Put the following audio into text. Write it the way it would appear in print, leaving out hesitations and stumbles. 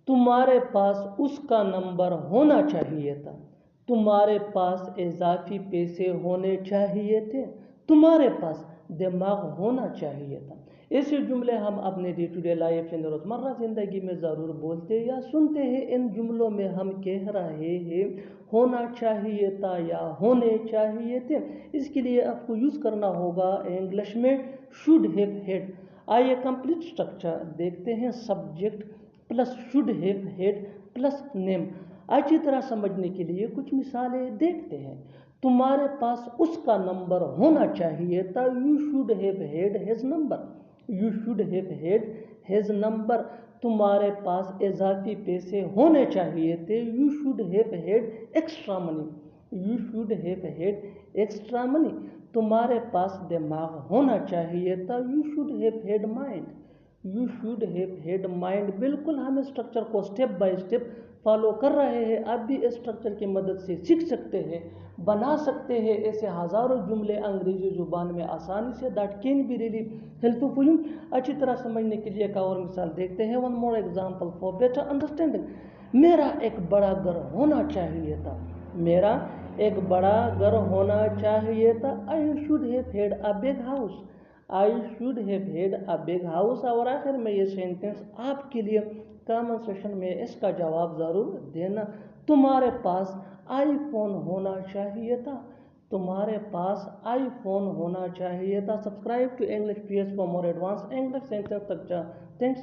تمہارے پاس اس کا نمبر ہونا چاہیے تھا. تمہارے پاس اضافی پیسے ہونے چاہیے تھے. تمہارے پاس دماغ ہونا چاہیے تھا. ایسے جملے ہم اپنے ڈے ٹو ڈے لائف یعنی روزمرہ زندگی میں ضرور بولتے یا سنتے ہیں. ان جملوں میں ہم کہہ رہے ہیں ہونا چاہیے تھا یا ہونے چاہیے تھے. اس کے لیے آپ کو یوز کرنا ہوگا انگلش میں should have had. آئیے کمپلیٹ اسٹرکچر دیکھتے ہیں. Subject plus should have had plus name. اچھی طرح سمجھنے کے لیے کچھ مثالیں دیکھتے ہیں. تمہارے پاس اس کا نمبر ہونا چاہیے تھا. You should have had his number. You should have had his number. تمہارے پاس اضافی پیسے ہونے چاہیے تھے. You should have had extra money. You should have had extra money. تمہارے پاس دماغ ہونا چاہیے تھا. You should have had mind. You should have had mind. بالکل ہم اسٹرکچر کو سٹیپ بائی سٹیپ فالو کر رہے ہیں. آپ بھی اسٹرکچر کی مدد سے سیکھ سکتے ہیں, بنا سکتے ہیں ایسے ہزاروں جملے انگریزی زبان میں آسانی سے. That can be really helpful for you. اچھی طرح سمجھنے کے لیے ایک اور مثال دیکھتے ہیں. One more example for better understanding. میرا ایک بڑا گھر ہونا چاہیے تھا. میرا ایک بڑا گھر ہونا چاہیے تھا. I should have had a big house. I should have had a big house. اور آخر میں یہ سینٹنس آپ کے لیے کامنٹ سیکشن میں اس کا جواب ضرور دینا. تمہارے پاس آئی فون ہونا چاہیے تھا. تمہارے پاس آئی فون ہونا چاہیے تھا. Subscribe to English PS for more advanced English sentences. Thanks.